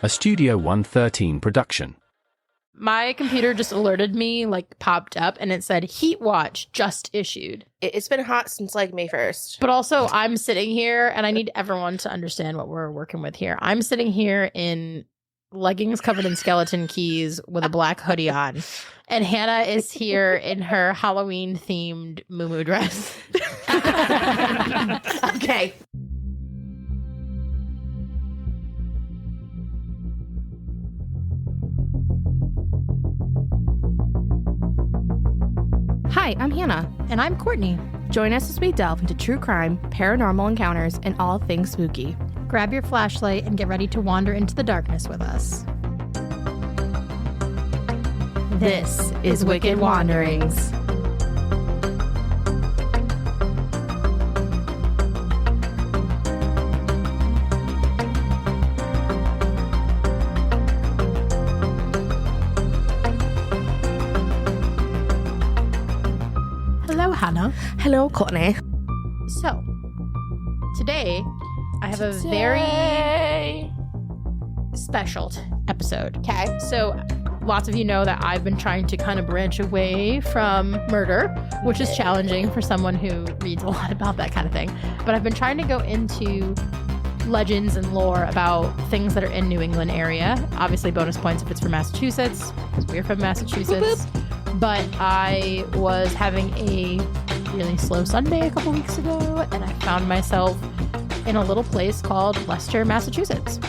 a Studio 113 production. My computer just alerted me, like popped up, and it said Heat Watch just issued. It's been hot since like May 1st. But also, I'm sitting here, and I need everyone to understand what we're working with here. I'm sitting here in leggings covered in skeleton keys with a black hoodie on. And Hannah is here in her Halloween-themed muumuu dress. Okay. Hi, I'm Hannah. And I'm Courtney. Join us as we delve into true crime, paranormal encounters, and all things spooky. Grab your flashlight and get ready to wander into the darkness with us. This is Wicked Wanderings. Hello, Hannah. Hello, Courtney. So, today, I have a very special episode. Okay. So, lots of you know that I've been trying to kind of branch away from murder, which is challenging for someone who reads a lot about that kind of thing. But I've been trying to go into legends and lore about things that are in New England area. Obviously, bonus points if it's from Massachusetts, because we're from Massachusetts. Boop, boop. But I was having a really slow Sunday a couple weeks ago, and I found myself in a little place called Leicester, Massachusetts.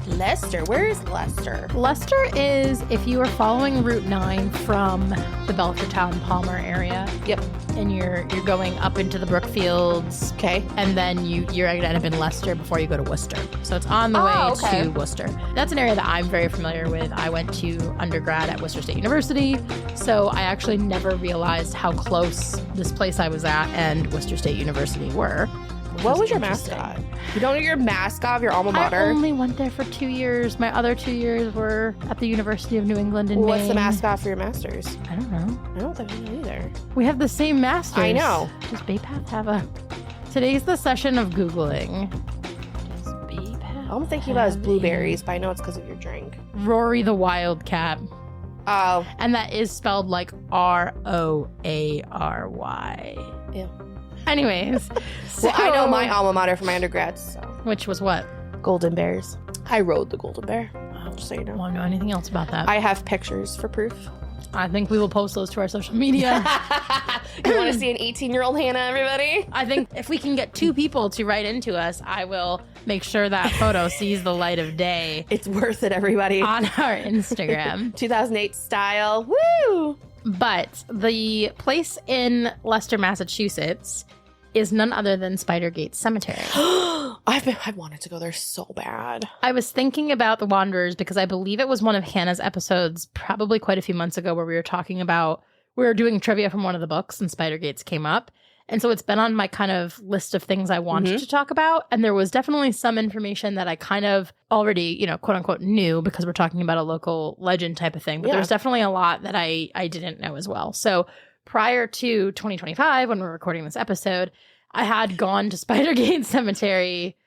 Leicester? Where is Leicester? Leicester is, if you are following Route 9 from the Belchertown Palmer area. Yep. And you're going up into the Brookfields. Okay. And then you're going to end up in Leicester before you go to Worcester. So it's on the way to Worcester. That's an area that I'm very familiar with. I went to undergrad at Worcester State University. So I actually never realized how close this place I was at and Worcester State University were. What was your mascot? You don't know your mascot of your alma mater? I only went there for 2 years. My other 2 years were at the University of New England in Maine. What's the mascot for your master's? I don't know. I don't think I know either. We have the same masters. I know. Does Bay Path have a... Today's the session of Googling. Does Bay Path I'm thinking about his blueberries, but I know it's because of your drink. Rory the Wildcat. Oh. And that is spelled like Roary. Ew. Anyways. Well, I know my alma mater from my undergrad, so. Which was what? Golden Bears. I rode the Golden Bear, just so you know. I don't know anything else about that. I have pictures for proof. I think we will post those to our social media. You want to see an 18-year-old Hannah, everybody? I think if we can get 2 people to write into us, I will make sure that photo sees the light of day. It's worth it, everybody. On our Instagram. 2008 style. Woo! But the place in Leicester, Massachusetts is none other than Spidergate Cemetery. I've wanted to go there so bad. I was thinking about the Wanderers because I believe it was one of Hannah's episodes probably quite a few months ago where we were talking about, we were doing trivia from one of the books and Spidergates came up. And so it's been on my kind of list of things I wanted to talk about. And there was definitely some information that I kind of already, you know, quote unquote knew because we're talking about a local legend type of thing. But there's definitely a lot that I didn't know as well. So prior to 2025, when we're recording this episode, I had gone to Spidergate Cemetery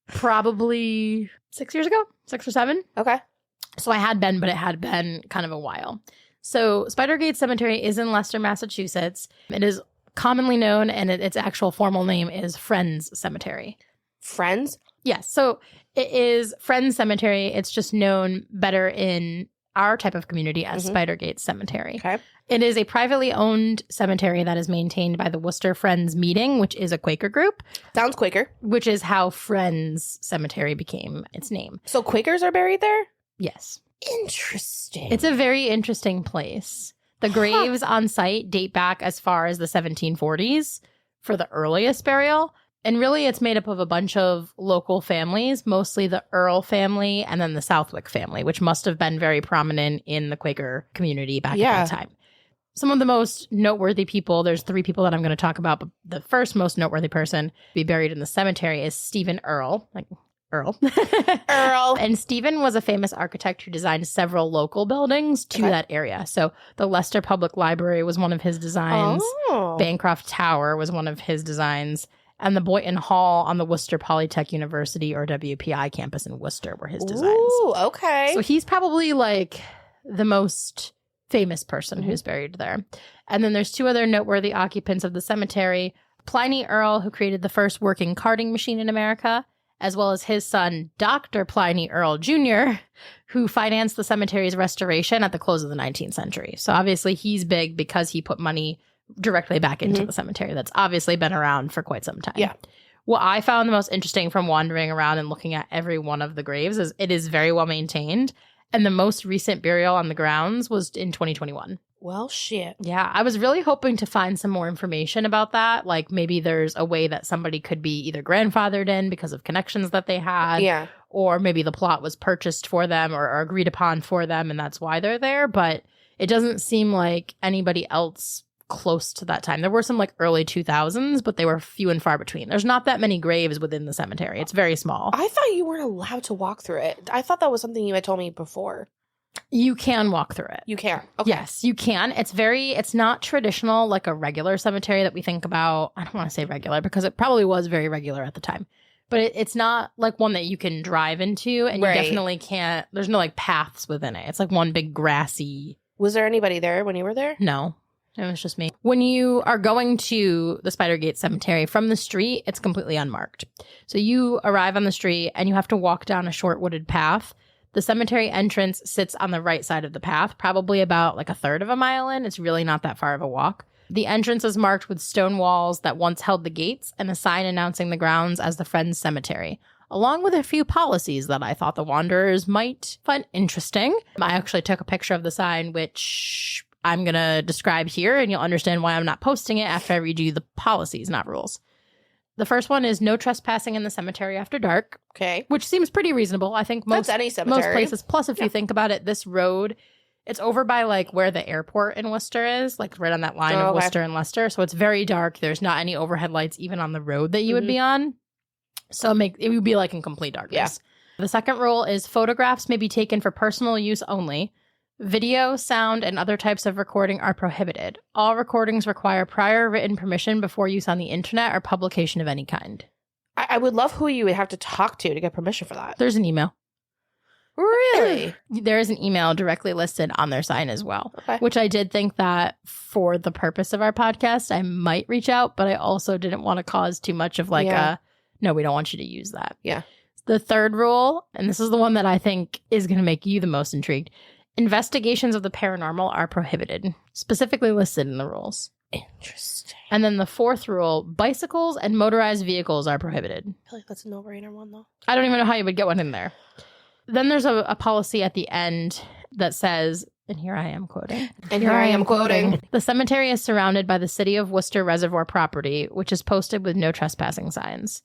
probably 6 years ago, 6 or 7. Okay. So I had been, but it had been kind of a while. So Spidergate Cemetery is in Leicester, Massachusetts. It is commonly known, and its actual formal name is Friends Cemetery. Friends? Yes. So it is Friends Cemetery. It's just known better in our type of community as Spidergate Cemetery. Okay. It is a privately owned cemetery that is maintained by the Worcester Friends Meeting, which is a Quaker group. Sounds Quaker. Which is how Friends Cemetery became its name. So Quakers are buried there? Yes. Interesting. It's a very interesting place. The graves on site date back as far as the 1740s for the earliest burial. And really, it's made up of a bunch of local families, mostly the Earl family and then the Southwick family, which must have been very prominent in the Quaker community back at that time. Some of the most noteworthy people, there's 3 people that I'm going to talk about, but the first most noteworthy person to be buried in the cemetery is Stephen Earl, like Earl. Earl. And Stephen was a famous architect who designed several local buildings to that area. So the Leicester Public Library was one of his designs. Oh. Bancroft Tower was one of his designs. and the Boynton Hall on the Worcester Polytech University or WPI campus in Worcester were his designs. Ooh, okay. So he's probably like the most famous person who's buried there. And then there's 2 other noteworthy occupants of the cemetery. Pliny Earl, who created the first working carding machine in America, as well as his son, Dr. Pliny Earl Jr., who financed the cemetery's restoration at the close of the 19th century. So obviously he's big because he put money directly back into the cemetery. That's obviously been around for quite some time. Yeah. What I found the most interesting from wandering around and looking at every one of the graves is it is very well maintained. And the most recent burial on the grounds was in 2021. Well, shit. Yeah, I was really hoping to find some more information about that. Like maybe there's a way that somebody could be either grandfathered in because of connections that they had. Yeah. Or maybe the plot was purchased for them or agreed upon for them and that's why they're there. But it doesn't seem like anybody else close to that time. There were some like early 2000s, but they were few and far between. There's not that many graves within the cemetery. It's very small. I thought you weren't allowed to walk through it. I thought that was something you had told me before. You can walk through it. You can. Okay. Yes, you can. It's not traditional like a regular cemetery that we think about. I don't want to say regular because it probably was very regular at the time. But it's not like one that you can drive into and you definitely can't. There's no like paths within it. It's like one big grassy. Was there anybody there when you were there? No, it was just me. When you are going to the Spidergate Cemetery from the street, it's completely unmarked. So you arrive on the street and you have to walk down a short wooded path. The cemetery entrance sits on the right side of the path, probably about like a third of a mile in. It's really not that far of a walk. The entrance is marked with stone walls that once held the gates and a sign announcing the grounds as the Friends Cemetery, along with a few policies that I thought the wanderers might find interesting. I actually took a picture of the sign, which I'm going to describe here, and you'll understand why I'm not posting it after I read you the policies, not rules. The first one is no trespassing in the cemetery after dark. Okay. Which seems pretty reasonable. I think most any cemetery. Most places. Plus, if you think about it, this road, it's over by like where the airport in Worcester is, like right on that line of Worcester and Leicester. So it's very dark. There's not any overhead lights even on the road that you would be on. So it would be like in complete darkness. Yeah. The second rule is photographs may be taken for personal use only. Video, sound, and other types of recording are prohibited. All recordings require prior written permission before use on the internet or publication of any kind. I would love who you would have to talk to get permission for that. There's an email. Really? There is an email directly listed on their sign as well, which I did think that for the purpose of our podcast, I might reach out, but I also didn't want to cause too much of like no, we don't want you to use that. Yeah. The third rule, and this is the one that I think is going to make you the most intrigued. Investigations of the paranormal are prohibited, specifically listed in the rules. Interesting. And then the fourth rule, bicycles and motorized vehicles are prohibited. I feel like that's a no-brainer one, though. I don't even know how you would get one in there. Then there's a policy at the end that says, and here I am quoting. And here I am quoting. The cemetery is surrounded by the City of Worcester Reservoir property, which is posted with no trespassing signs.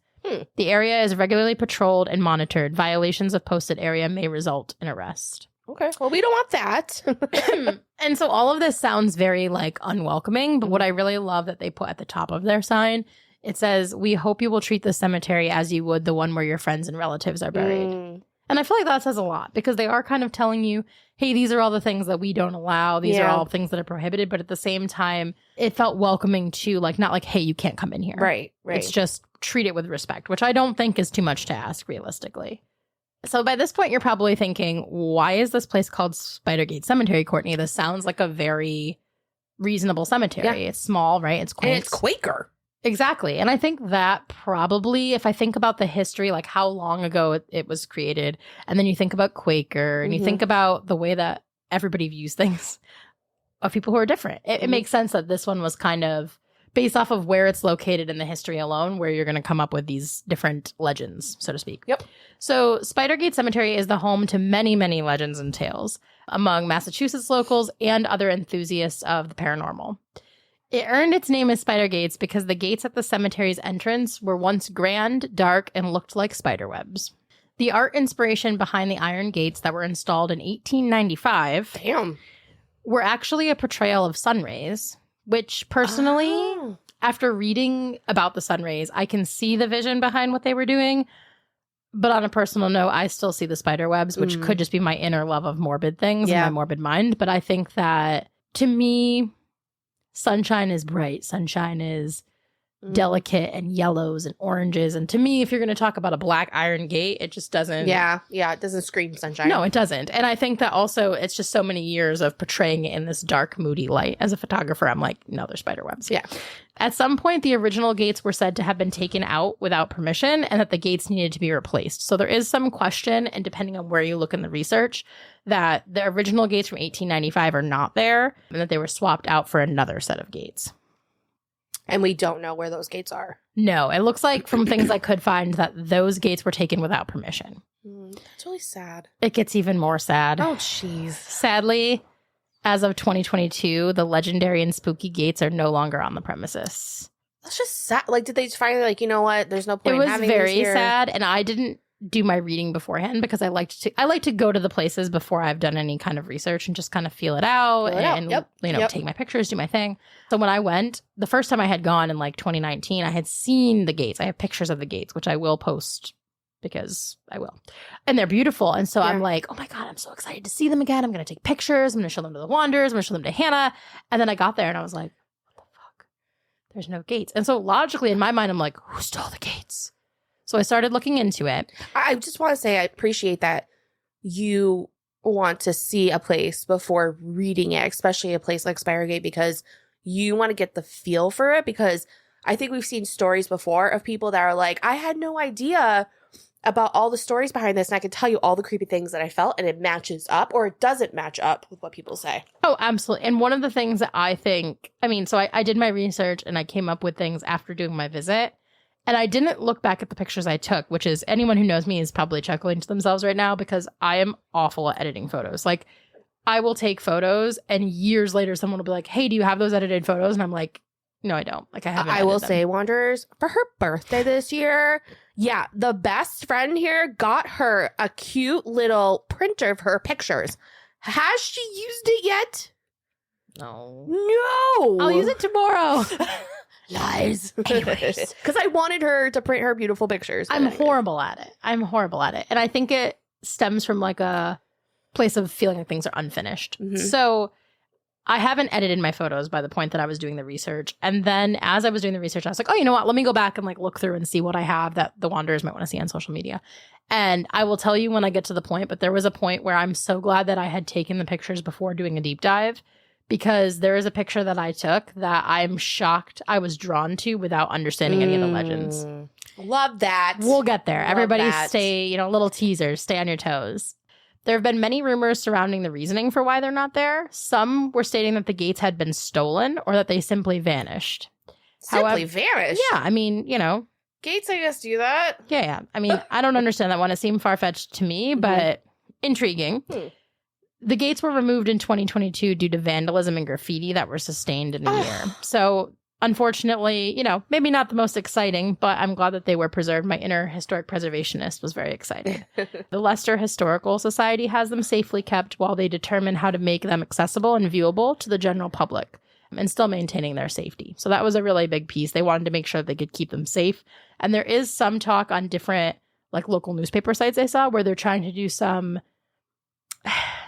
The area is regularly patrolled and monitored. Violations of posted area may result in arrest. Okay. Well, we don't want that. And so all of this sounds very like unwelcoming, but what I really love that they put at the top of their sign, it says, "We hope you will treat the cemetery as you would the one where your friends and relatives are buried." And I feel like that says a lot because they are kind of telling you, hey, these are all the things that we don't allow. These are all things that are prohibited. But at the same time, it felt welcoming to like, not like, hey, you can't come in here. Right. It's just treat it with respect, which I don't think is too much to ask realistically. So by this point, you're probably thinking, why is this place called Spidergate Cemetery, Courtney? This sounds like a very reasonable cemetery. Yeah. It's small, right? It's quaint. And it's Quaker. Exactly. And I think that probably, if I think about the history, like how long ago it was created, and then you think about Quaker, and you think about the way that everybody views things of people who are different, it makes sense that this one was kind of based off of where it's located in the history alone, where you're going to come up with these different legends, so to speak. Yep. So Spidergate Cemetery is the home to many, many legends and tales among Massachusetts locals and other enthusiasts of the paranormal. It earned its name as Spider Gates because the gates at the cemetery's entrance were once grand, dark, and looked like spider webs. The art inspiration behind the iron gates that were installed in 1895 were actually a portrayal of sun rays, which personally, after reading about the sun rays, I can see the vision behind what they were doing. But on a personal note, I still see the spider webs, which could just be my inner love of morbid things and my morbid mind. But I think that, to me, sunshine is bright. Sunshine is delicate and yellows and oranges. And to me, if you're going to talk about a black iron gate, it just doesn't. Yeah, it doesn't scream sunshine. No, it doesn't. And I think that also it's just so many years of portraying it in this dark, moody light. As a photographer, I'm like, no, they're spider webs. Yeah. At some point, the original gates were said to have been taken out without permission and that the gates needed to be replaced. So there is some question, and depending on where you look in the research, that the original gates from 1895 are not there and that they were swapped out for another set of gates. And we don't know where those gates are. No, it looks like from things I could find that those gates were taken without permission. It's really sad. It gets even more sad. Oh, jeez. Sadly, as of 2022, the legendary and spooky gates are no longer on the premises. That's just sad. Like, did they finally, like, you know what? There's no point It was in having very these here. sad, and I didn't do my reading beforehand because I like to go to the places before I've done any kind of research and just kind of feel it out and take my pictures, do my thing. So when I went, the first time I had gone in like 2019, I had seen the gates. I have pictures of the gates, which I will post because I will. And they're beautiful. And so I'm like, oh my God, I'm so excited to see them again. I'm going to take pictures. I'm going to show them to the Wanderers. I'm going to show them to Hannah. And then I got there and I was like, what the fuck? There's no gates. And so logically in my mind, I'm like, who stole the gates? So I started looking into it. I just want to say I appreciate that you want to see a place before reading it, especially a place like Spidergate, because you want to get the feel for it. Because I think we've seen stories before of people that are like, I had no idea about all the stories behind this, and I can tell you all the creepy things that I felt, and it matches up or it doesn't match up with what people say. Oh, absolutely. And one of the things that I think, so I did my research and I came up with things after doing my visit. And I didn't look back at the pictures I took, which is anyone who knows me is probably chuckling to themselves right now because I am awful at editing photos. Like, I will take photos and years later someone will be like, hey, do you have those edited photos? And I'm like, no, I don't. Like, I haven't. I will say, Wanderers, for her birthday this year, the best friend here got her a cute little printer of her pictures. Has she used it yet? No. No. I'll use it tomorrow. Lies. Anyways. Because I wanted her to print her beautiful pictures. I'm horrible at it. And I think it stems from like a place of feeling like things are unfinished. Mm-hmm. So I haven't edited my photos by the point that I was doing the research. And then as I was doing the research, I was like, oh, you know what? Let me go back and like look through and see what I have that the Wanderers might want to see on social media. And I will tell you when I get to the point, but there was a point where I'm so glad that I had taken the pictures before doing a deep dive. Because there is a picture that I took that I'm shocked I was drawn to without understanding any of the legends. Love that. We'll get there. Love Everybody that. stay, little teasers, stay on your toes. There have been many rumors surrounding the reasoning for why they're not there. Some were stating that the gates had been stolen or that they simply vanished. Vanished? Yeah, Gates, I guess, do that. Yeah. I don't understand that one. It seemed far-fetched to me, but intriguing. The gates were removed in 2022 due to vandalism and graffiti that were sustained in a year. So, unfortunately, maybe not the most exciting, but I'm glad that they were preserved. My inner historic preservationist was very excited. The Leicester Historical Society has them safely kept while they determine how to make them accessible and viewable to the general public and still maintaining their safety. So that was a really big piece. They wanted to make sure they could keep them safe. And there is some talk on different like local newspaper sites I saw where they're trying to do some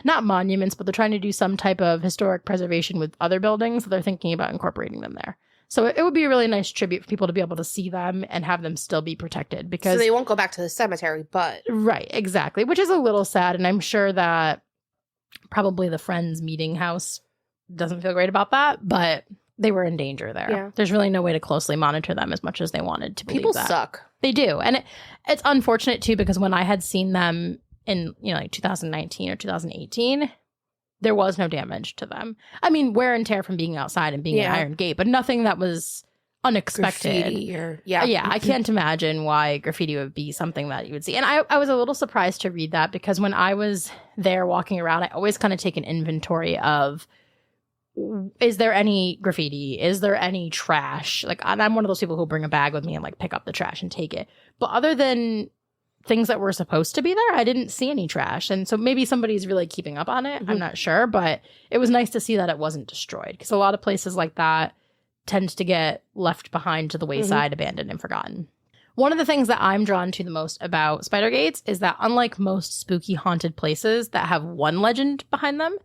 not monuments, but they're trying to do some type of historic preservation with other buildings. So they're thinking about incorporating them there. So it would be a really nice tribute for people to be able to see them and have them still be protected because so they won't go back to the cemetery, but right, exactly, which is a little sad. And I'm sure that probably the Friends meeting house doesn't feel great about that, but they were in danger there. Yeah. There's really no way to closely monitor them as much as they wanted to believe people that. suck. They do. And it's unfortunate too, because when I had seen them in, like 2019 or 2018, there was no damage to them. Wear and tear from being outside and being an iron gate, but nothing that was unexpected. Graffiti Yeah, I can't imagine why graffiti would be something that you would see. And I was a little surprised to read that because when I was there walking around, I always kind of take an inventory of, is there any graffiti? Is there any trash? Like, and I'm one of those people who bring a bag with me and like pick up the trash and take it. But other than things that were supposed to be there, I didn't see any trash. And so maybe somebody's really keeping up on it. I'm not sure, but it was nice to see that it wasn't destroyed because a lot of places like that tend to get left behind to the wayside, abandoned and forgotten. One of the things that I'm drawn to the most about Spider Gates is that unlike most spooky haunted places that have one legend behind them,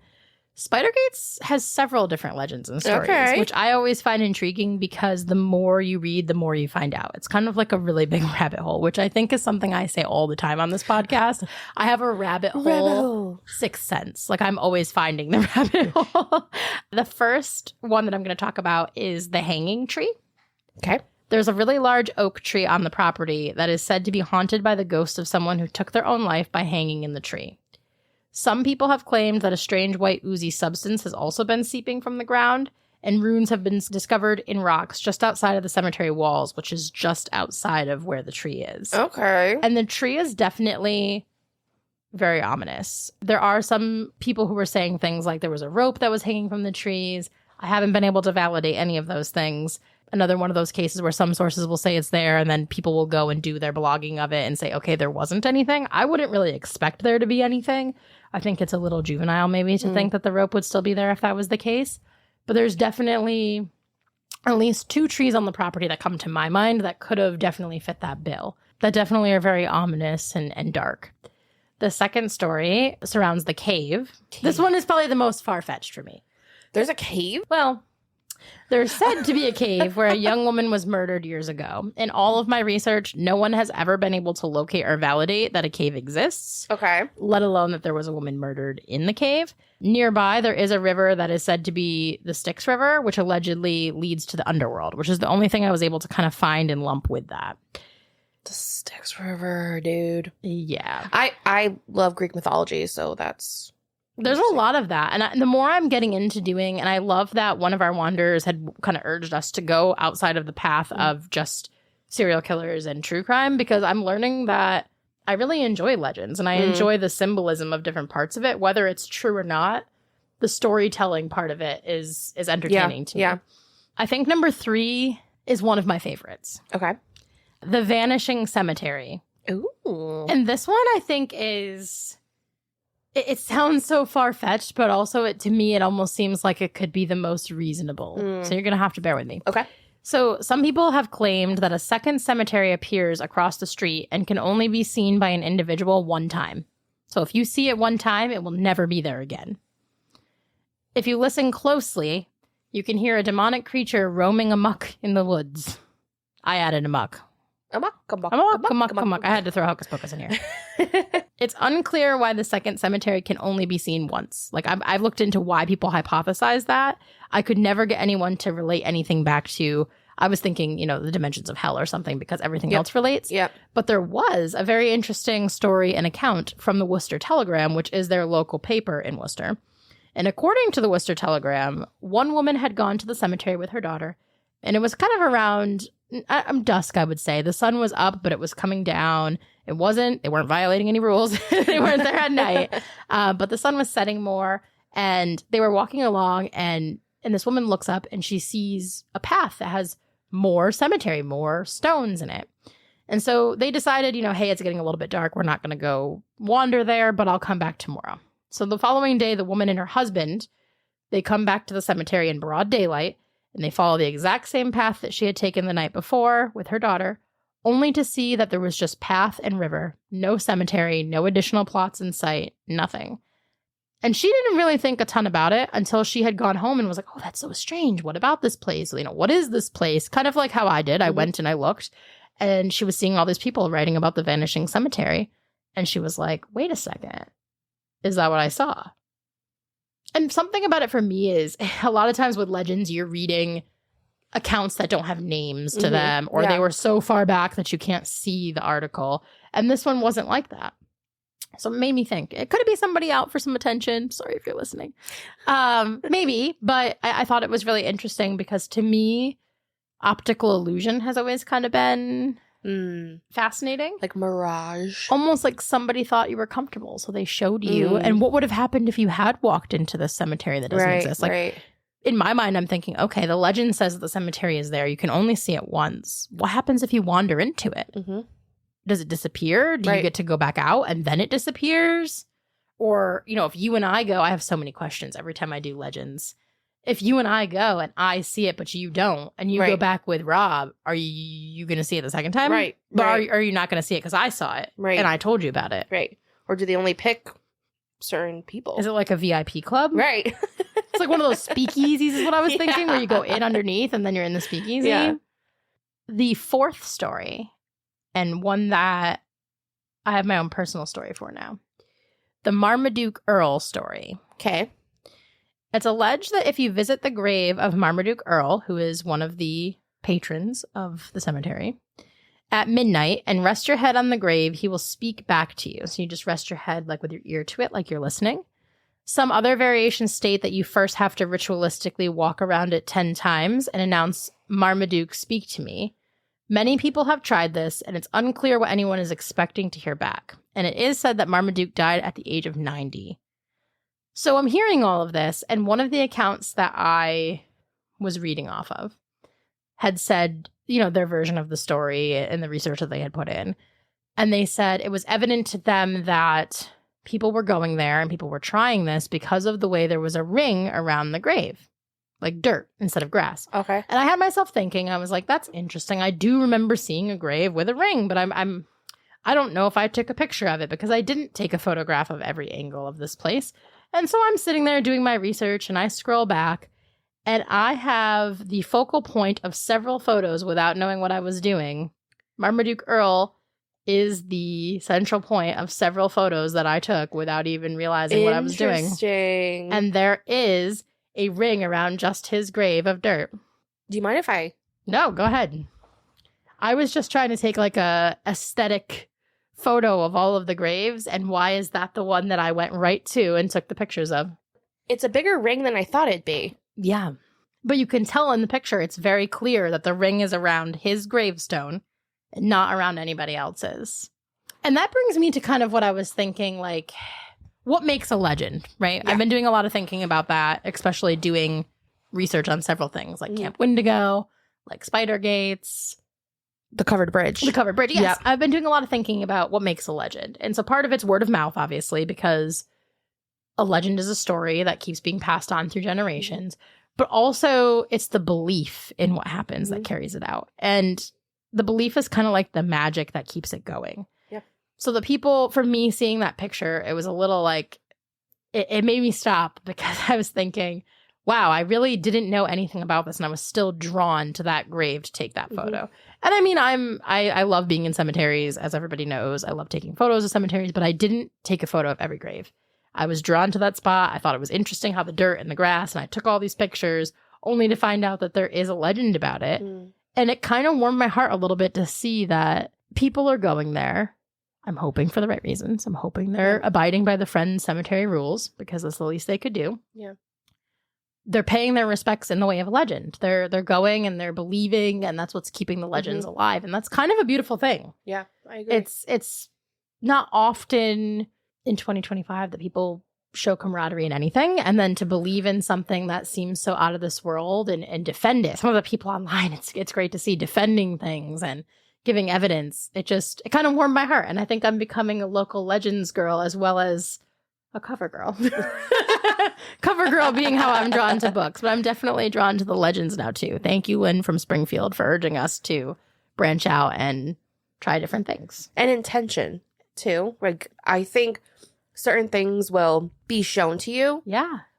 Spidergates has several different legends and stories, which I always find intriguing because the more you read, the more you find out. It's kind of like a really big rabbit hole, which I think is something I say all the time on this podcast. I have a rabbit hole sixth sense. Like I'm always finding the rabbit hole. The first one that I'm going to talk about is the hanging tree. Okay. There's a really large oak tree on the property that is said to be haunted by the ghost of someone who took their own life by hanging in the tree. Some people have claimed that a strange white oozy substance has also been seeping from the ground, and runes have been discovered in rocks just outside of the cemetery walls, which is just outside of where the tree is. Okay. And the tree is definitely very ominous. There are some people who were saying things like there was a rope that was hanging from the trees. I haven't been able to validate any of those things. Another one of those cases where some sources will say it's there and then people will go and do their blogging of it and say, okay, there wasn't anything. I wouldn't really expect there to be anything. I think it's a little juvenile maybe to think that the rope would still be there if that was the case. But there's definitely at least 2 trees on the property that come to my mind that could have definitely fit that bill. That definitely are very ominous and dark. The second story surrounds the cave. This one is probably the most far-fetched for me. There's a cave? Well, there's said to be a cave where a young woman was murdered years ago. In all of my research, no one has ever been able to locate or validate that a cave exists. Okay. Let alone that there was a woman murdered in the cave. Nearby, there is a river that is said to be the Styx River, which allegedly leads to the underworld, which is the only thing I was able to kind of find and lump with that. The Styx River, dude. Yeah. I love Greek mythology, so that's... There's a lot of that. And the more I'm getting into doing, and I love that one of our wanderers had kind of urged us to go outside of the path of just serial killers and true crime, because I'm learning that I really enjoy legends and I enjoy the symbolism of different parts of it, whether it's true or not. The storytelling part of it is entertaining to me. Yeah. I think number 3 is one of my favorites. Okay. The Vanishing Cemetery. Ooh. And this one I think is... It sounds so far-fetched, but also to me, it almost seems like it could be the most reasonable. So you're going to have to bear with me. Okay. So some people have claimed that a second cemetery appears across the street and can only be seen by an individual one time. So if you see it one time, it will never be there again. If you listen closely, you can hear a demonic creature roaming amok in the woods. I added amok. Amok. I had to throw Hocus Pocus in here. It's unclear why the second cemetery can only be seen once. Like, I've looked into why people hypothesize that. I could never get anyone to relate anything back to, I was thinking, the dimensions of hell or something, because everything else relates. Yep. But there was a very interesting story and account from the Worcester Telegram, which is their local paper in Worcester. And according to the Worcester Telegram, one woman had gone to the cemetery with her daughter, and it was kind of around dusk, I would say. The sun was up, but it was coming down. They weren't violating any rules. They weren't there at night. But the sun was setting more, and they were walking along, and this woman looks up and she sees a path that has more cemetery, more stones in it. And so they decided, hey, it's getting a little bit dark. We're not going to go wander there, but I'll come back tomorrow. So the following day, the woman and her husband, they come back to the cemetery in broad daylight, and they follow the exact same path that she had taken the night before with her daughter, only to see that there was just path and river, no cemetery, no additional plots in sight, nothing. And she didn't really think a ton about it until she had gone home and was like, oh, that's so strange. What about this place? What is this place? Kind of like how I did. I went and I looked, and she was seeing all these people writing about the Vanishing Cemetery. And she was like, wait a second. Is that what I saw? And something about it for me is a lot of times with legends, you're reading accounts that don't have names to them, or they were so far back that you can't see the article. And this one wasn't like that. So it made me think, it could be somebody out for some attention. Sorry if you're listening. Maybe, but I thought it was really interesting because to me, optical illusion has always kind of been fascinating. Like mirage. Almost like somebody thought you were comfortable, so they showed you. And what would have happened if you had walked into this cemetery that doesn't exist? Like, in my mind, I'm thinking, okay, the legend says that the cemetery is there. You can only see it once. What happens if you wander into it? Does it disappear? Do you get to go back out and then it disappears? Or, if you and I go, I have so many questions every time I do legends. If you and I go and I see it, but you don't, and you go back with Rob, are you going to see it the second time? But are you not going to see it because I saw it and I told you about it? Or do they only pick certain people. Is it like a VIP club? Right. It's like one of those speakeasies is what I was thinking, where you go in underneath and then you're in the speakeasy. Yeah. The fourth story, and one that I have my own personal story for now. The Marmaduke Earl story. Okay. It's alleged that if you visit the grave of Marmaduke Earl, who is one of the patrons of the cemetery, at midnight and rest your head on the grave, he will speak back to you. So you just rest your head like with your ear to it, like you're listening. Some other variations state that you first have to ritualistically walk around it 10 times and announce, Marmaduke, speak to me. Many people have tried this, and it's unclear what anyone is expecting to hear back. And it is said that Marmaduke died at the age of 90. So I'm hearing all of this, and one of the accounts that I was reading off of had said, you know, their version of the story and the research that they had put in. And they said it was evident to them that people were going there and people were trying this because of the way there was a ring around the grave, like dirt instead of grass. Okay. And I had myself thinking, I was like, that's interesting. I do remember seeing a grave with a ring, but I don't know if I took a picture of it because I didn't take a photograph of every angle of this place. And so I'm sitting there doing my research and I scroll back and I have the focal point of several photos without knowing what I was doing. Marmaduke Earl is the central point of several photos that I took without even realizing what I was doing. Interesting. And there is a ring around just his grave of dirt. Do you mind if I... No, go ahead. I was just trying to take like a aesthetic photo of all of the graves, and why is that the one that I went right to and took the pictures of? It's a bigger ring than I thought it'd be. Yeah. But you can tell in the picture, it's very clear that the ring is around his gravestone and not around anybody else's. And that brings me to kind of what I was thinking, like, what makes a legend, right? Yeah. I've been doing a lot of thinking about that, especially doing research on several things like Camp Wendigo, like Spider Gates. The covered bridge. The covered bridge, yes. Yep. I've been doing a lot of thinking about what makes a legend. And so part of it's word of mouth, obviously, because a legend is a story that keeps being passed on through generations. But also it's the belief in what happens that carries it out. And the belief is kind of like the magic that keeps it going. Yeah. So the people, for me, seeing that picture, it was a little like, it made me stop because I was thinking, wow, I really didn't know anything about this, and I was still drawn to that grave to take that photo. And I mean, I love being in cemeteries, as everybody knows. I love taking photos of cemeteries, but I didn't take a photo of every grave. I was drawn to that spot. I thought it was interesting how the dirt and the grass, and I took all these pictures only to find out that there is a legend about it. And it kind of warmed my heart a little bit to see that people are going there. I'm hoping for the right reasons. I'm hoping they're abiding by the Friends Cemetery rules because that's the least they could do. Yeah. They're paying their respects in the way of a legend. They're going and they're believing, and that's what's keeping the legends alive. And that's kind of a beautiful thing. Yeah, I agree. It's not often in 2025 that people show camaraderie in anything, and then to believe in something that seems so out of this world and defend it. Some of the people online, it's great to see defending things and giving evidence. It kind of warmed my heart. And I think I'm becoming a local legends girl as well as a cover girl. Cover girl being how I'm drawn to books, but I'm definitely drawn to the legends now too. Thank you, Lynn from Springfield, for urging us to branch out and try different things. And intention too. Like, I think certain things will be shown to you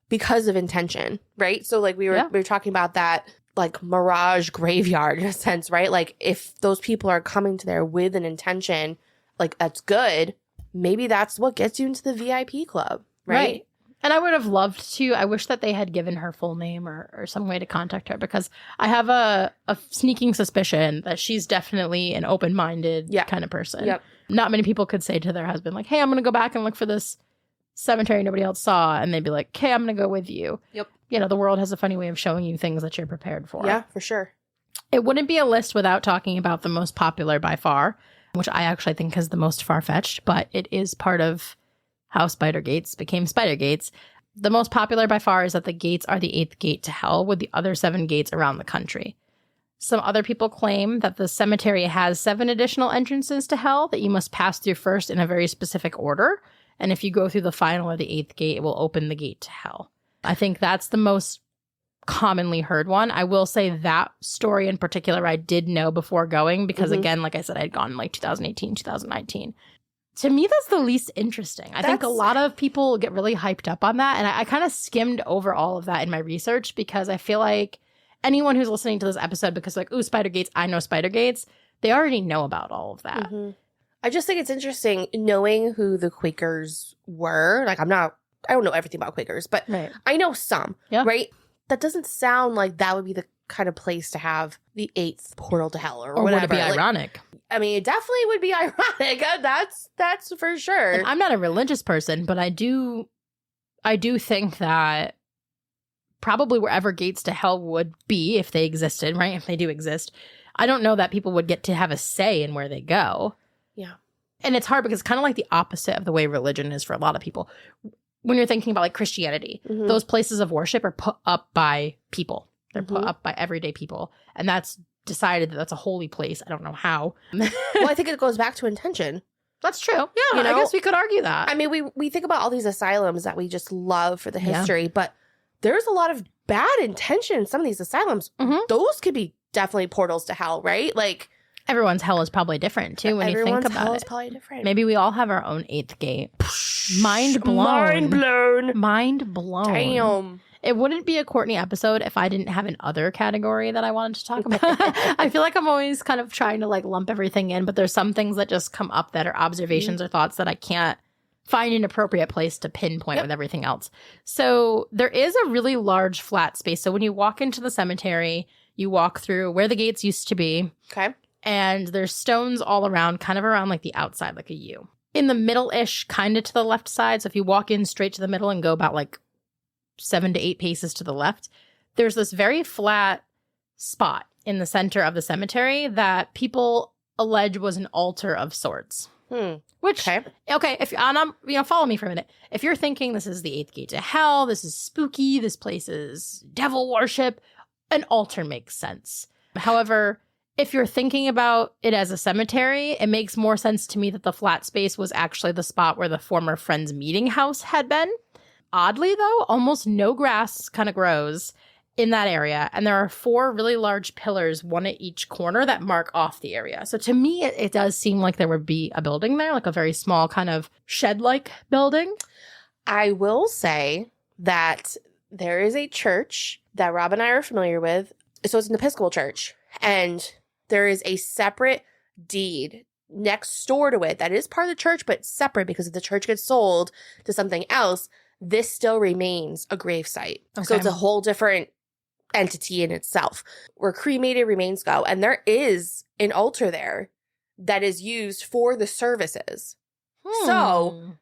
because of intention, right? So like we were talking about that, like, mirage graveyard in a sense, right? Like, if those people are coming to there with an intention, like, that's good, maybe that's what gets you into the VIP club, right? And I would have loved to. I wish that they had given her full name or some way to contact her, because I have a sneaking suspicion that she's definitely an open-minded kind of person. Yep. Not many people could say to their husband, like, hey, I'm going to go back and look for this cemetery nobody else saw. And they'd be like, hey, I'm going to go with you. Yep. You know, the world has a funny way of showing you things that you're prepared for. Yeah, for sure. It wouldn't be a list without talking about the most popular by far, which I actually think is the most far-fetched, but it is part of how Spider Gates became Spider Gates. The most popular by far is that the gates are the 8th gate to hell, with the other 7 gates around the country. Some other people claim that the cemetery has 7 additional entrances to hell that you must pass through first in a very specific order. And if you go through the final or the 8th gate, it will open the gate to hell. I think that's the most commonly heard one. I will say that story in particular I did know before going, because again, like I said, I'd gone in like 2018, 2019. To me, that's the least interesting. I think a lot of people get really hyped up on that. And I kind of skimmed over all of that in my research because I feel like anyone who's listening to this episode because like, ooh, spider gates, I know spider gates, they already know about all of that. Mm-hmm. I just think it's interesting knowing who the Quakers were. Like, I don't know everything about Quakers, but I know some, right? That doesn't sound like that would be the kind of place to have the 8th portal to hell or whatever. Would it be ironic? I mean, it definitely would be ironic. That's for sure. And I'm not a religious person, but I do think that probably wherever gates to hell would be, if they existed, right? If they do exist, I don't know that people would get to have a say in where they go. Yeah. And it's hard because it's kind of like the opposite of the way religion is for a lot of people. When you're thinking about like Christianity, those places of worship are put up by people. They're put up by everyday people. And that's decided that that's a holy place. I don't know how. Well, I think it goes back to intention. That's true. Yeah, I guess we could argue that. I mean, we think about all these asylums that we just love for the history, but there's a lot of bad intention in some of these asylums. Those could be definitely portals to hell, right? Like, everyone's hell is probably different too when you think about hell it. Is probably different. Maybe we all have our own 8th gate. Mind blown. Mind blown. Mind blown. Damn. It wouldn't be a Courtney episode if I didn't have an other category that I wanted to talk about. I feel like I'm always kind of trying to like lump everything in, but there's some things that just come up that are observations or thoughts that I can't find an appropriate place to pinpoint with everything else. So there is a really large flat space. So when you walk into the cemetery, you walk through where the gates used to be. Okay. And there's stones all around, kind of around like the outside, like a U. In the middle-ish, kind of to the left side. So if you walk in straight to the middle and go about like 7 to 8 paces to the left, there's this very flat spot in the center of the cemetery that people allege was an altar of sorts. Which, okay, if follow me for a minute. If you're thinking this is the 8th gate to hell, this is spooky, this place is devil worship, an altar makes sense. However, if you're thinking about it as a cemetery, it makes more sense to me that the flat space was actually the spot where the former Friends meeting house had been. Oddly, though, almost no grass kind of grows in that area. And there are 4 really large pillars, one at each corner, that mark off the area. So to me, it does seem like there would be a building there, like a very small kind of shed-like building. I will say that there is a church that Rob and I are familiar with. So it's an Episcopal church. And there is a separate deed next door to it that is part of the church, but separate because if the church gets sold to something else, this still remains a grave site. Okay. So it's a whole different entity in itself where cremated remains go. And there is an altar there that is used for the services. So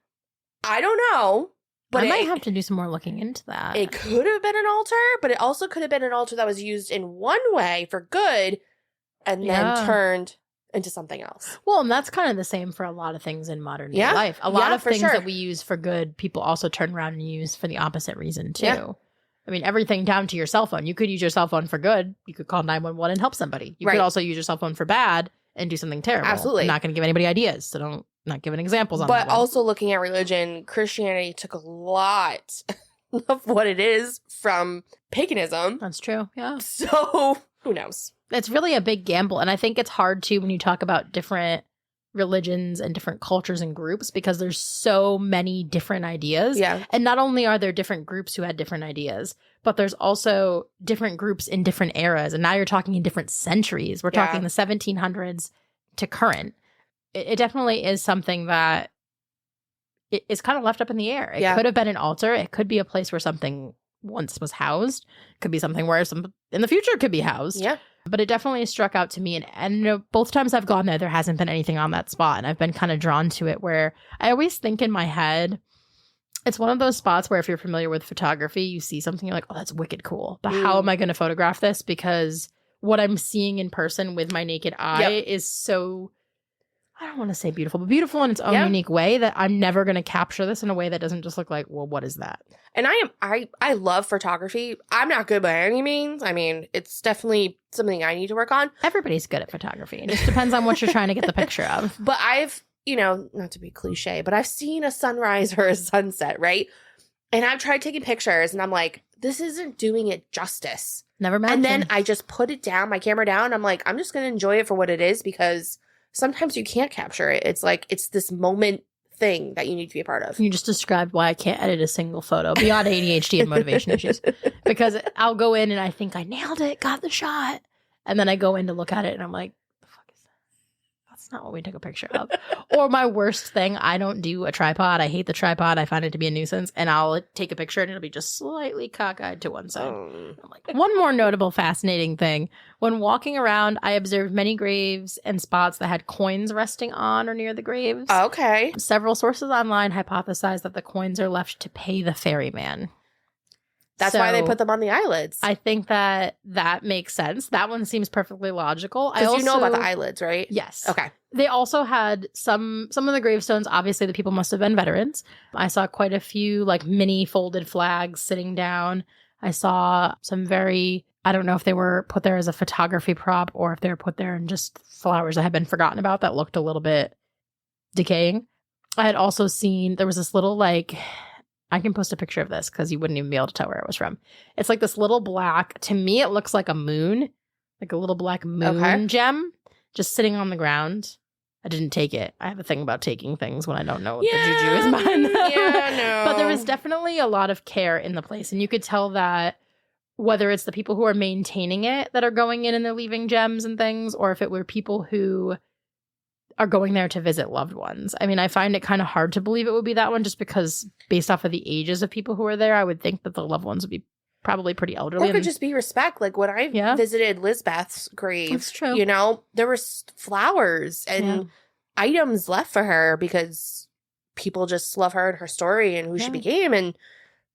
I don't know. But I might have to do some more looking into that. It could have been an altar, but it also could have been an altar that was used in one way for good and then turned into something else. Well, and that's kind of the same for a lot of things in modern day life. A lot of things that we use for good, people also turn around and use for the opposite reason too. Yeah. I mean, everything down to your cell phone. You could use your cell phone for good. You could call 911 and help somebody. You could also use your cell phone for bad and do something terrible. Absolutely. I'm not going to give anybody ideas, so not giving examples on that. But also looking at religion, Christianity took a lot of what it is from paganism. That's true, yeah. So, who knows? It's really a big gamble. And I think it's hard, too, when you talk about different religions and different cultures and groups because there's so many different ideas. Yeah. And not only are there different groups who had different ideas, but there's also different groups in different eras. And now you're talking in different centuries. We're talking the 1700s to current. It definitely is something that is kind of left up in the air. It could have been an altar. It could be a place where something once was housed. It could be something where some in the future could be housed. Yeah. But it definitely struck out to me. And you know, both times I've gone there hasn't been anything on that spot. And I've been kind of drawn to it where I always think in my head, it's one of those spots where if you're familiar with photography, you see something, you're like, oh, that's wicked cool. But how am I going to photograph this? Because what I'm seeing in person with my naked eye is so... I don't want to say beautiful, but beautiful in its own unique way that I'm never going to capture this in a way that doesn't just look like, well, what is that? And I love photography. I'm not good by any means. I mean, it's definitely something I need to work on. Everybody's good at photography. It just depends on what you're trying to get the picture of. But I've, not to be cliche, but I've seen a sunrise or a sunset, right? And I've tried taking pictures and I'm like, this isn't doing it justice. Never mind. And then I just put it down, my camera down. I'm like, I'm just going to enjoy it for what it is because sometimes you can't capture it. It's like, it's this moment thing that you need to be a part of. You just described why I can't edit a single photo beyond ADHD and motivation issues. Because I'll go in and I think I nailed it, got the shot. And then I go in to look at it and I'm like, the fuck is that? That's not what we took a picture of. Or my worst thing, I don't do a tripod. I hate the tripod. I find it to be a nuisance. And I'll take a picture and it'll be just slightly cockeyed to one side. I'm like, one more notable fascinating thing. When walking around, I observed many graves and spots that had coins resting on or near the graves. Okay. Several sources online hypothesize that the coins are left to pay the ferryman. That's why they put them on the eyelids. I think that makes sense. That one seems perfectly logical. Because you know about the eyelids, right? Yes. Okay. They also had some of the gravestones. Obviously, the people must have been veterans. I saw quite a few like mini folded flags sitting down. I saw some very, I don't know if they were put there as a photography prop or if they were put there in just flowers that had been forgotten about that looked a little bit decaying. I had also seen, there was this little like, I can post a picture of this because you wouldn't even be able to tell where it was from. It's like this little black, to me, it looks like a moon, like a little black moon gem just sitting on the ground. I didn't take it. I have a thing about taking things when I don't know what the juju is behind them. Yeah, no. But there was definitely a lot of care in the place. And you could tell that whether it's the people who are maintaining it that are going in and they're leaving gems and things, or if it were people who are going there to visit loved ones. I mean, I find it kind of hard to believe it would be that one just because based off of the ages of people who are there, I would think that the loved ones would be probably pretty elderly. Or it could just be respect. Like when I visited Lizbeth's grave, that's true. You know, there were flowers and items left for her because people just love her and her story and who she became. And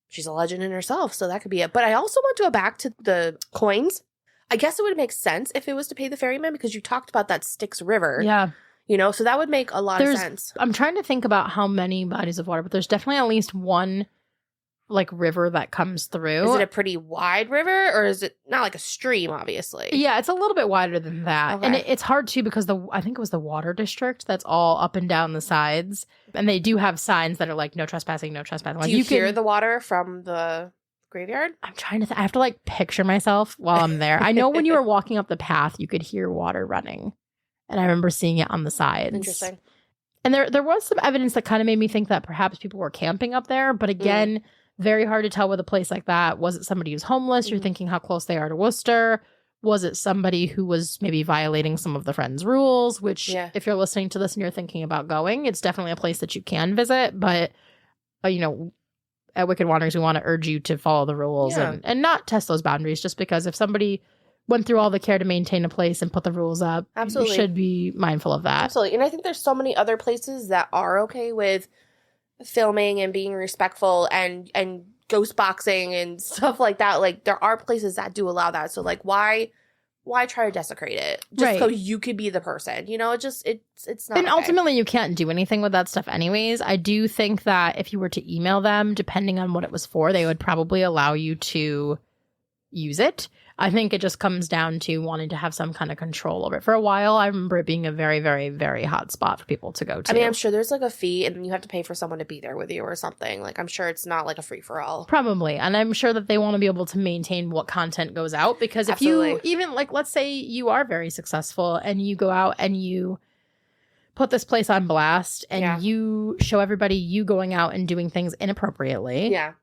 she's a legend in herself. So that could be it. But I also want to go back to the coins. I guess it would make sense if it was to pay the ferryman because you talked about that Styx River. Yeah. You know, so that would make a lot of sense. I'm trying to think about how many bodies of water, but there's definitely at least one like river that comes through. Is it a pretty wide river or is it not like a stream, obviously? Yeah, it's a little bit wider than that. Okay. And it's hard too because I think it was the water district that's all up and down the sides. And they do have signs that are like no trespassing, no trespassing. Like, do you hear the water from the graveyard? I'm trying to I have to like picture myself while I'm there. I know when you were walking up the path, you could hear water running. And I remember seeing it on the sides. Interesting. And there was some evidence that kind of made me think that perhaps people were camping up there. But again, very hard to tell with a place like that. Was it somebody who's homeless? You're thinking how close they are to Worcester. Was it somebody who was maybe violating some of the Friends' rules? Which, if you're listening to this and you're thinking about going, it's definitely a place that you can visit. But, you know, at Wicked Wanderers, we want to urge you to follow the rules and not test those boundaries. Just because if somebody went through all the care to maintain a place and put the rules up, you should be mindful of that. Absolutely. And I think there's so many other places that are okay with filming and being respectful and ghost boxing and stuff like that. Like there are places that do allow that. So like why try to desecrate it just so you could be the person, you know? It's not. And ultimately you can't do anything with that stuff anyways. I do think that if you were to email them, depending on what it was for, they would probably allow you to use it. I think it just comes down to wanting to have some kind of control over it. For a while, I remember it being a very, very, very hot spot for people to go to. I mean, I'm sure there's like a fee and you have to pay for someone to be there with you or something. Like, I'm sure it's not like a free-for-all. Probably. And I'm sure that they want to be able to maintain what content goes out. Because if you even, like, let's say you are very successful and you go out and you put this place on blast and you show everybody you going out and doing things inappropriately. Yeah.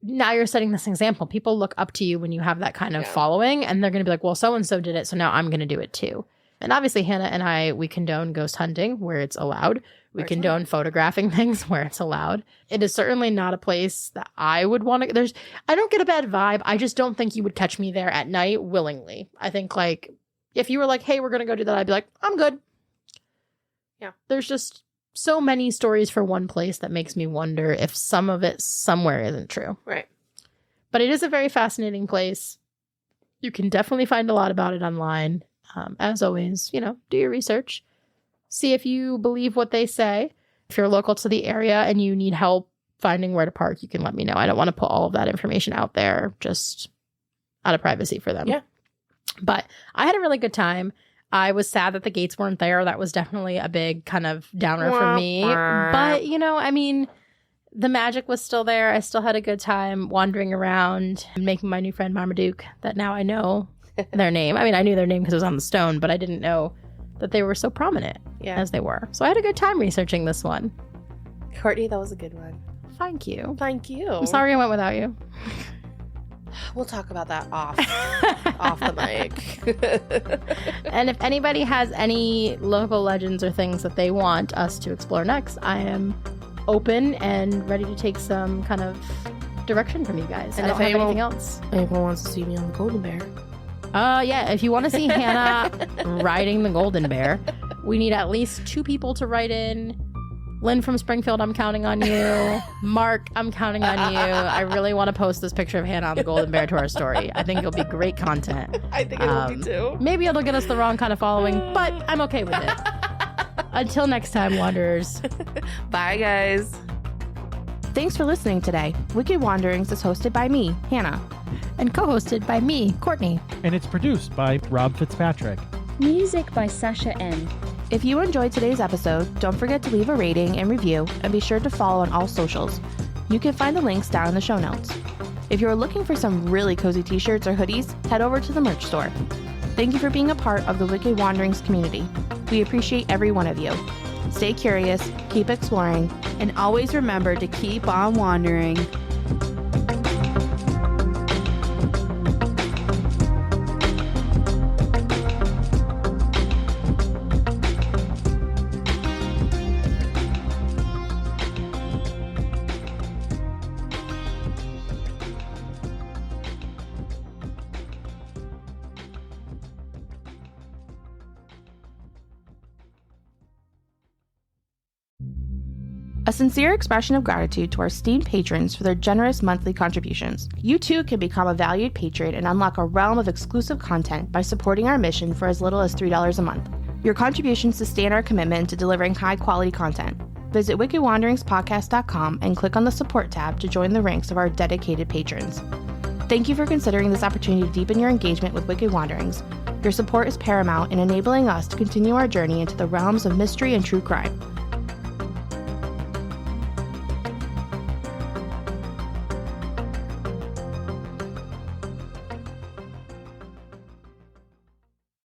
Now you're setting this example. People look up to you when you have that kind of following, and they're going to be like, well, so-and-so did it, so now I'm going to do it too. And obviously, Hannah and I, we condone ghost hunting where it's allowed. We condone photographing things where it's allowed. It is certainly not a place that I would want to... I don't get a bad vibe. I just don't think you would catch me there at night willingly. I think, like, if you were like, hey, we're going to go do that, I'd be like, I'm good. Yeah. There's just so many stories for one place that makes me wonder if some of it somewhere isn't true. Right. But it is a very fascinating place. You can definitely find a lot about it online. As always, you know, do your research. See if you believe what they say. If you're local to the area and you need help finding where to park, you can let me know. I don't want to put all of that information out there just out of privacy for them. Yeah. But I had a really good time. I was sad that the gates weren't there. That was definitely a big kind of downer for me. But, you know, I mean, the magic was still there. I still had a good time wandering around and making my new friend Marmaduke, that now I know their name. I mean, I knew their name because it was on the stone, but I didn't know that they were so prominent Yeah. as they were. So I had a good time researching this one. Courtney, that was a good one. Thank you. Thank you. I'm sorry I went without you. We'll talk about that off the mic. And if anybody has any local legends or things that they want us to explore next, I am open and ready to take some kind of direction from you guys. And I if don't have anyone- anything else. Anyone wants to see me on the Golden Bear? Yeah, if you want to see Hannah riding the Golden Bear, we need at least 2 people to write in. Lynn from Springfield, I'm counting on you. Mark, I'm counting on you. I really want to post this picture of Hannah on the Golden Bear to our story. I think it'll be great content. I think it will be too. Maybe it'll get us the wrong kind of following, but I'm okay with it. Until next time, Wanderers. Bye, guys. Thanks for listening today. Wicked Wanderings is hosted by me, Hannah. And co-hosted by me, Courtney. And it's produced by Rob Fitzpatrick. Music by Sasha N. If you enjoyed today's episode, don't forget to leave a rating and review, and be sure to follow on all socials. You can find the links down in the show notes. If you're looking for some really cozy t-shirts or hoodies, head over to the merch store. Thank you for being a part of the Wicked Wanderings community. We appreciate every one of you. Stay curious, keep exploring, And always remember to keep on wandering. A sincere expression of gratitude to our esteemed patrons for their generous monthly contributions. You too can become a valued patron and unlock a realm of exclusive content by supporting our mission for as little as $3 a month. Your contributions sustain our commitment to delivering high-quality content. Visit wickedwanderingspodcast.com and click on the support tab to join the ranks of our dedicated patrons. Thank you for considering this opportunity to deepen your engagement with Wicked Wanderings. Your support is paramount in enabling us to continue our journey into the realms of mystery and true crime.